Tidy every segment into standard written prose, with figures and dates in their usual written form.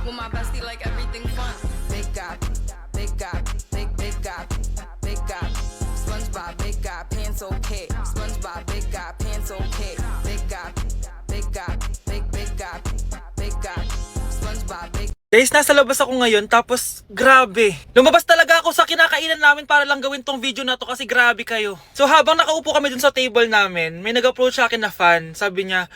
With my bestie, like everything fun. Big guy, big guy, big guy, big guy. SpongeBob, big guy, pants okay. SpongeBob, big guy, pants okay. Big guy, big guy, big guy, big guy. SpongeBob, big. Guys, nasa labas ako ngayon, tapos grabe. Lumabas talaga ako sa kinakainan namin para lang gawin tong video na to kasi grabe kayo. So habang nakaupo kami dun sa table namin, may nag-approach sa akin na fan. Sabi niya,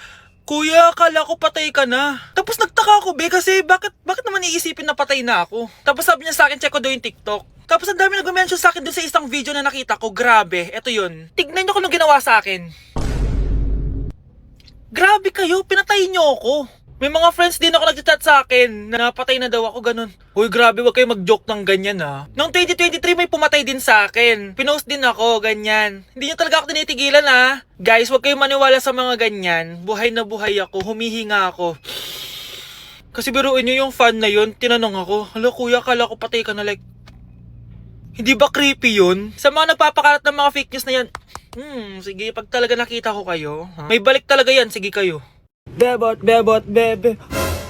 "Kuya, akala ko patay ka na." Tapos nagtaka ako, be, kasi bakit naman iisipin na patay na ako? Tapos sabi niya sa akin, check ko daw yung TikTok. Tapos ang dami nag-mention sa akin dun sa isang video na nakita ko, grabe, eto yun. Tignan niyo kung anong ginawa sa akin. Grabe kayo, pinatay niyo ako. May mga friends din ako nag-chat sa akin na napatay na daw ako, ganun. Uy, grabe, wag kayo mag-joke ng ganyan ha. Noong 2023 may pumatay din sa akin. Pinost din ako, ganyan. Hindi nyo talaga ako tinitigilan ha. Guys, wag kayong maniwala sa mga ganyan. Buhay na buhay ako, humihinga ako. Kasi biruin nyo yung fan na yun, tinanong ako, "Hala kuya, kala ko patay ka na," like. Hindi ba creepy yun? Sa mga nagpapakalat ng mga fake news na yan, sige, pag talaga nakita ko kayo, may balik talaga yan, sige kayo. Bebot, bebe.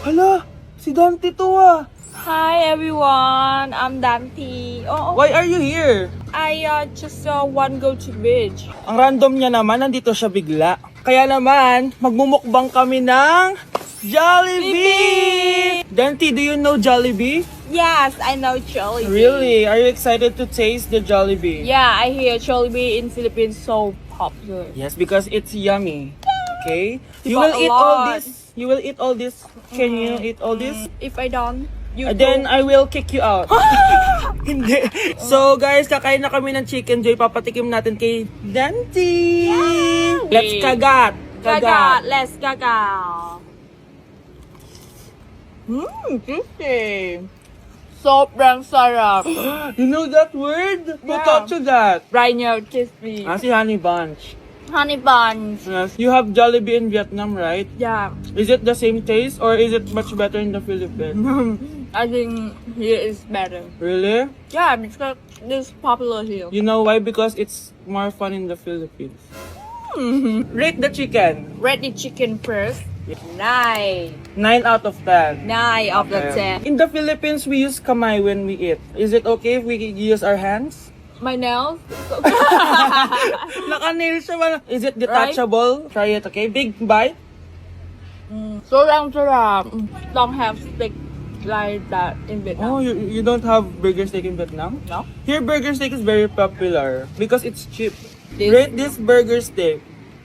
Hala, si Dante to ah. Hi everyone, I'm Dante. Why are you here? I just want go to beach. Ang random niya naman, nandito siya bigla. Kaya naman, magmumukbang kami ng Jollibee! Dante, do you know Jollibee? Yes, I know Jollibee. Really? Are you excited to taste the Jollibee? Yeah, I hear Jollibee in Philippines so popular. Yes, because it's yummy. Okay? You But will a eat all lot. this. You will eat all this. Can you eat all this? If I don't, you Then I will kick you out. Hindi. So guys, kakain na kami ng chicken joy. Papatikim natin kay Dante. Let's kagat. Gaga, let's gaga. Juicy. Sobrang sarap. You know that word? Who Yeah. taught you that? Right now, crispy. Si Honey Bunch. Honey buns. Yes. You have Jollibee in Vietnam, right? Yeah. Is it the same taste or is it much better in the Philippines? I think here is better. Really? Yeah, because this is popular here. You know why? Because it's more fun in the Philippines. Rate the chicken. Ready chicken first. 9. 9 out of 10. 9 of the 10. In the Philippines, we use kamay when we eat. Is it okay if we use our hands? My nails. Naka-nail siya ba? Is it detachable? Try it, okay? Big bite. Sobrang sarap. Don't have steak like that in Vietnam. Oh, you don't have burger steak in Vietnam? No? Here, burger steak is very popular because it's cheap. This- Rate this burger steak.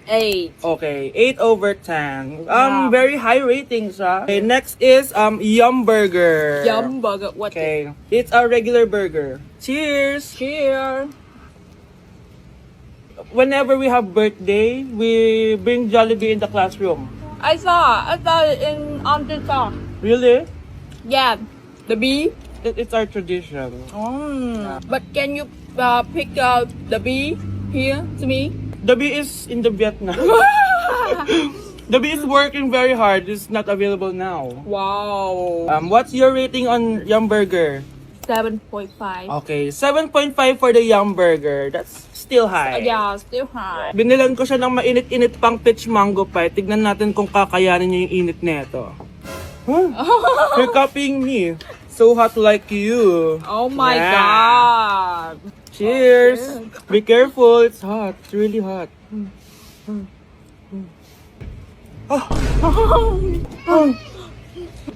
8. Okay, 8 over 10. Wow. Very high ratings, ah. Okay, next is Yum Burger. Yum burger. What? Okay, it's a regular burger. Cheers. Cheers. Whenever we have birthday, we bring Jollibee in the classroom. I saw it in on TikTok. Really? Yeah. The bee. It's our tradition. But can you pick out the bee here to me? The bee is in the Vietnam. The bee is working very hard. It's not available now. Wow. What's your rating on Yum Burger? 7.5. Okay, 7.5 for the Yum Burger. That's still high. Yeah, still high. Binilan ko siya ng mainit-init pang peach mango pie. Tignan natin kung kakayanin niya yung init nito. Huh? You're copying me. So hot like you. Oh my Yeah. god. Cheers! Be careful, it's hot. It's really hot.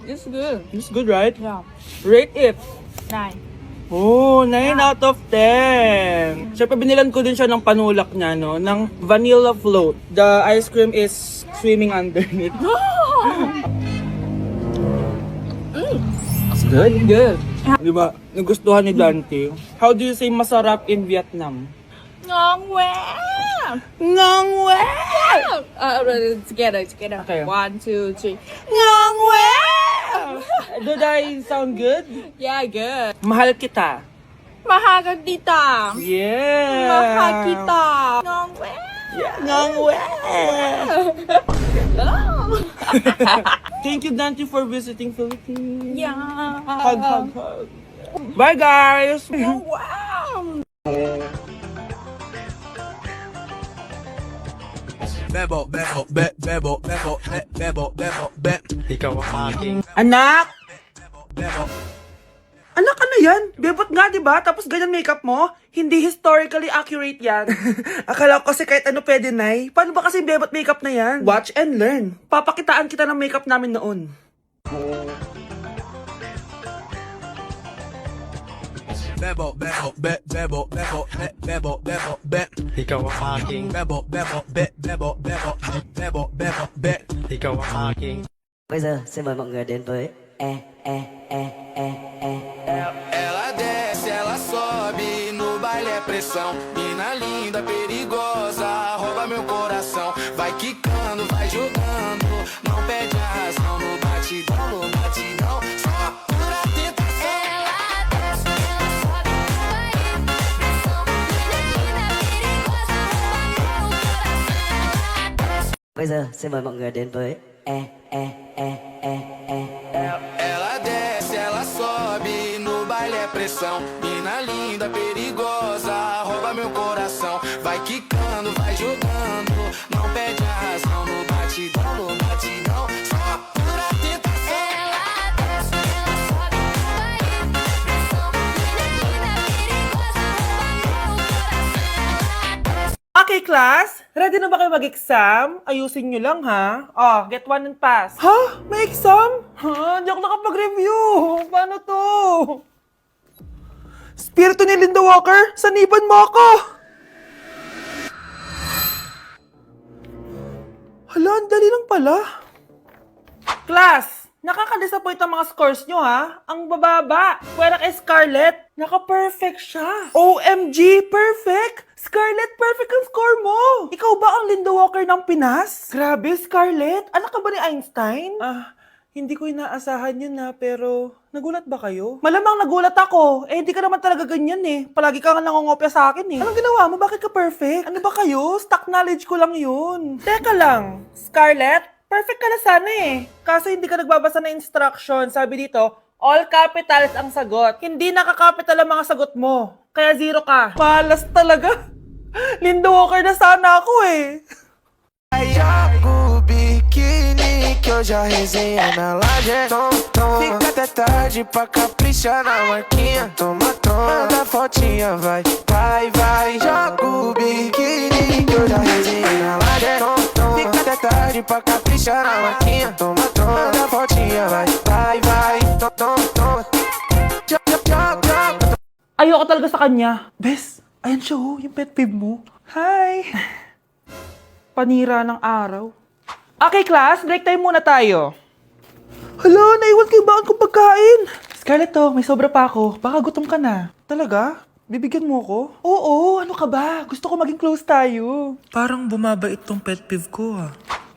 It's good. It's good, right? Yeah. Rate it. 9. Oh, 9 out of 10. Siyempre, binilan ko din siya ng panulak niya, no? Ng vanilla float. The ice cream is swimming underneath. It's good? Good. Di ba? Nagustuhan ni Dante. How do you say masarap in Vietnam? Ngon quá. Ngon quá! Together. Okay. 1, 2, 3. Ngon quá! Did I sound good? Yeah, good. Mahal kita. Mahal kita. Yeah. Mahal kita. Ngon quá. Ngon quá! Thank you, Dante, for visiting Philippines. Yeah. Hug. Bye, guys! Wow. Bebo. Anak! yan? Bebot nga, di ba? Tapos ganyan makeup mo? Hindi historically accurate yan. Akala ko kasi kahit ano pwede, Nay. Paano ba kasi bebot makeup na yan? Watch and learn. Papakitaan kita ng makeup namin noon. Bebo, bebo, bebo, bebo, bebo, bebo, Ikaw ang aking, bebo, bebo, bebo, bebo, bebo, bebo, ikaw ang aking. Bây giờ xin mời mọi người đến với Ela desce, ela sobe, no baile é pressão. Mina linda, perigosa, rouba meu coração. Vai quicando, vai jogando, não perde a razão. No batidão, só pura tentação. Ela desce, ela sobe, vai pressão. Menina perigosa, rouba meu coração. Bây giờ xin mời mọi người đến với Ela desce, ela sobe, no baile é pressão. Mina linda, perigosa, rouba meu coração. Vai quicando, vai jogando, não perde a razão. No batidão, só pura tentação. Ela desce, ela sobe, vai pressão. Menina perigosa, rouba meu coração. Okay, class? Ready na ba kayo mag-exam? Ayusin nyo lang, ha? Oh, get 1 and pass. Ha? May exam? Ha? Hindi ako nakapag-review. Paano to? Spiritu ni Linda Walker, saniban mo ako! Hala, ang dali lang pala. Class, nakaka-disappoint ang mga scores nyo, ha? Ang bababa. Pwera kay Scarlett. Naka-perfect siya. OMG, perfect! Scarlett, perfect ang score mo! Ikaw ba ang Linda Walker ng Pinas? Grabe, Scarlett. Anak ka ba ni Einstein? Hindi ko inaasahan yun na, pero nagulat ba kayo? Malamang nagulat ako. Eh, hindi ka naman talaga ganyan eh. Palagi ka nga nangongopya sa akin eh. Anong ginawa mo? Bakit ka perfect? Ano ba kayo? Stock knowledge ko lang yun. Teka lang, Scarlett, perfect ka na sana eh. Kaso hindi ka nagbabasa ng instruction. Sabi dito, all capitals ang sagot. Hindi nakakapital ang mga sagot mo. Kaya 0 ka. Malas talaga. Linda Walker na sana ako eh. Joga o biquíni que hoje a resenha na laje é tom. Fica até tarde pra caprichar na marquinha. Toma, manda fotinha, vai. Joga o biquíni que hoje a resenha na laje é tom. Fica até tarde pra caprichar na marquinha. Toma, manda fotinha, vai. Joga. Ayoko talaga sa kanya. Bes, ayan siya oh, yung pet peeve mo. Hi! Panira ng araw. Okay, class, break time muna tayo. Hala, naiwan kayo ba akong pagkain? Scarlett to, may sobra pa ako. Baka gutom ka na. Talaga? Bibigyan mo ko? Oo, ano ka ba? Gusto ko maging close tayo. Parang bumabait tong pet peeve ko ah.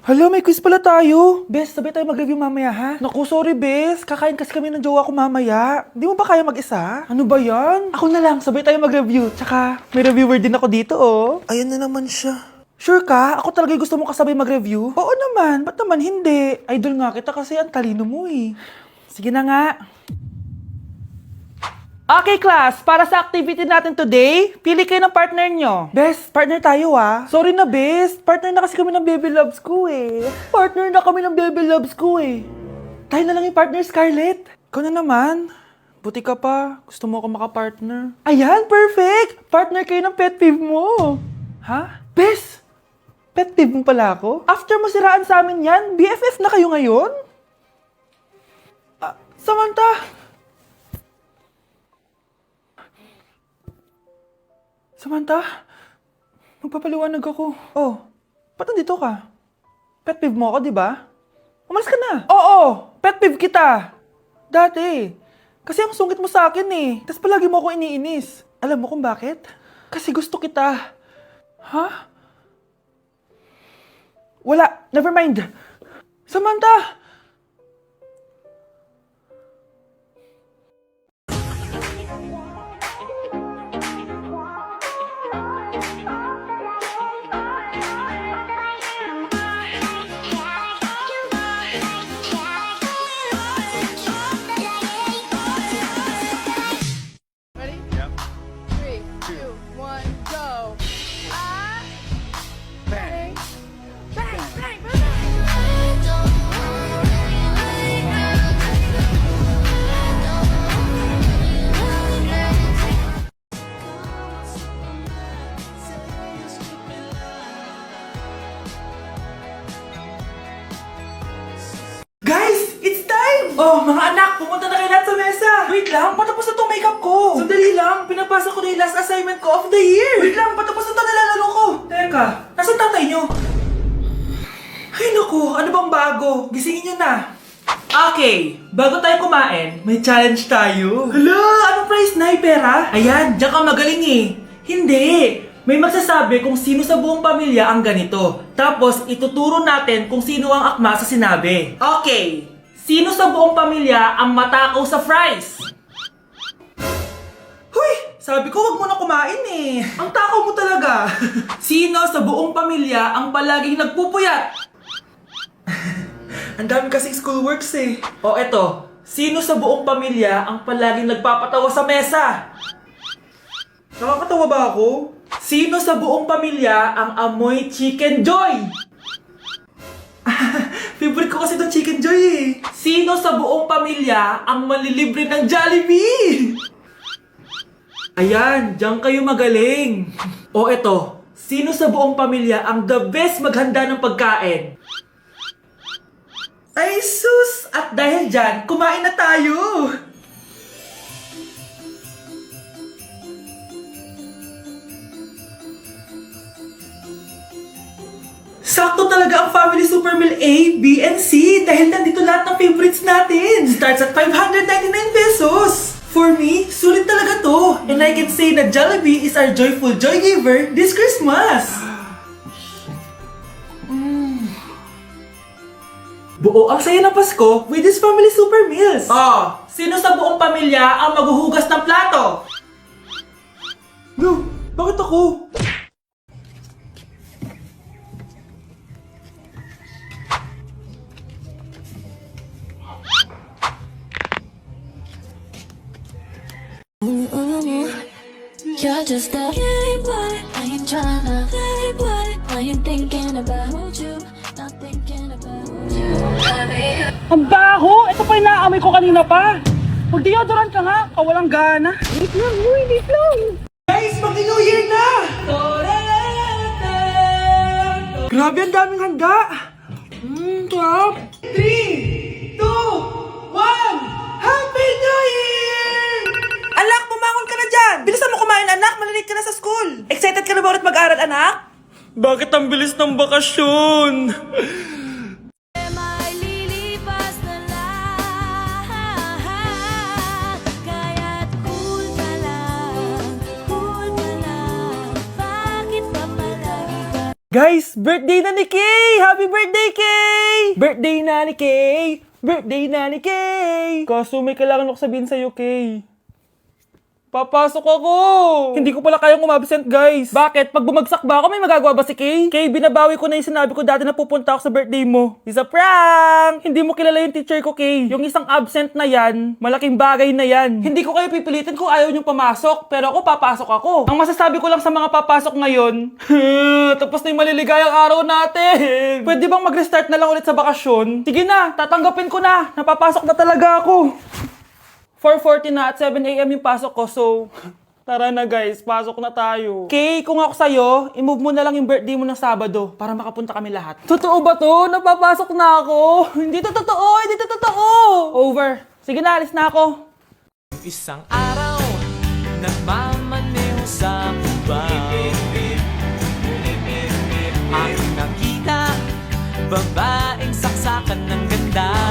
Hala, may quiz pala tayo. Bes, sabay tayo mag-review mamaya ha? Naku, sorry Bes. Kakain kasi kami ng jowa ko mamaya. Di mo ba kaya mag-isa? Ano ba yan? Ako na lang, sabay tayo mag-review. Tsaka, may reviewer din ako dito oh. Ayan na naman siya. Sure ka? Ako talaga gusto mo kasabay mag-review? Oo naman. Ba't naman hindi? Idol nga kita kasi ang talino mo eh. Sige na nga. Okay, class. Para sa activity natin today, pili kayo ng partner nyo. Best, partner tayo ah. Sorry na, best. Partner na kasi kami ng baby loves ko eh. Partner na kami ng baby loves ko eh. Tayo na lang yung partner, Scarlett. Ikaw na naman. Buti ka pa. Gusto mo ako makapartner. Ayan, perfect! Partner kayo ng pet peeve mo. Ha? Best! Pet peeve mo pala ako? After mo siraan sa amin yan, BFF na kayo ngayon? Samantha! Samantha, magpapaliwanag ako. Oh, ba't nandito ka? Pet peeve mo ako, di ba? Umalis ka na. Oo, pet peeve kita. Dati. Kasi ang sungit mo sa akin eh. Tapos palagi mo ako iniinis. Alam mo kung bakit? Kasi gusto kita. Ha? Wala, never mind. Samantha! Ready? Yep. 3, 2, 1, go. Bang. Bang, bang, bang. Anak, pumunta na kayo lahat sa mesa! Wait lang, patapos na itong makeup ko! Sandali lang, pinapasa ko na yung last assignment ko of the year! Wait lang, patapos na ito nilalaro ko! Teka, nasan tatay nyo? Ay naku, ano bang bago? Gisingin nyo na! Okay, bago tayo kumain, may challenge tayo. Hala, anong prize na? Pera? Ayan, diyan ka magaling eh. Hindi! May magsasabi kung sino sa buong pamilya ang ganito. Tapos, ituturo natin kung sino ang akma sa sinabi. Okay, sino sa buong pamilya ang matakaw sa fries? Huy! Sabi ko wag mo na kumain eh. Ang takaw mo talaga. Sino sa buong pamilya ang palaging nagpupuyat? Ang dami kasing schoolworks eh. O eto, sino sa buong pamilya ang palaging nagpapatawa sa mesa? Nakakatawa ba ako? Sino sa buong pamilya ang amoy Chicken Joy? Favorite ko kasi itong Chicken Joy eh. Sino sa buong pamilya ang malilibre ng Jollibee? Ayan, diyan kayo magaling. O eto, sino sa buong pamilya ang the best maghanda ng pagkain? Ay sus! At dahil dyan, kumain na tayo! Sakto talaga ang Family Super Meal A, B, and C dahil nandito lahat ng favorites natin. Starts at 599 pesos. For me, sulit talaga to. And I can say na Jollibee is our joyful joy giver this Christmas. Buo ang saya ng Pasko with this Family Super Meals. Oh, sino sa buong pamilya ang maghuhugas ng plato? No, bakit ako? You're just a playboy. I ain't tryna playboy. I ain't thinking about you. Not thinking about you. Ang baho! Ito pa yung naamoy ko kanina pa! Mag-deodorant ka nga! Kawalang gana! Wait lang! Wait lang! Guys! Mag-New Year na! Grabe ang daming handa! Sarap! 3, 2, 1! Happy New Year! Anak! Bumangon ka na dyan! Bilisan mo kumain anak! Malilate ka na sa school! Excited ka na ba ulit mag-aral anak? Bakit ang bilis ng bakasyon? May lilipas na lang. Kaya't cool ka lang. Cool ka lang. Bakit ba palagi ka? Guys, birthday na ni Kay! Happy birthday, Kay! Birthday na ni Kay! Birthday na ni Kay! Kaso may kailangan ako sabihin sa'yo, Kay. Papasok ako! Hindi ko pala kayang umabsent, guys. Bakit? Pag bumagsak ba ako, may magagawa ba si Kay? Kay, binabawi ko na yung sinabi ko dati na pupunta ako sa birthday mo. It's a prank! Hindi mo kilala yung teacher ko, Kay. Yung isang absent na yan, malaking bagay na yan. Hindi ko kayo pipilitin kung ayaw niyong pumasok, pero ako papasok ako. Ang masasabi ko lang sa mga papasok ngayon, tapos na yung maliligayang araw natin. Pwede bang mag-restart na lang ulit sa bakasyon? Sige na, tatanggapin ko na. Napapasok na talaga ako. 4:40 na at 7 AM yung pasok ko, so tara na guys, pasok na tayo. Kay, kung ako sa'yo, i-move mo na lang yung birthday mo ng Sabado para makapunta kami lahat. Totoo ba to? Napapasok na ako? Hindi to totoo! Hindi to totoo! Over. Sige na, alis na ako. Isang araw, nagmamaneho sa kuba. Ang nakita, babaeng saksakan ng ganda.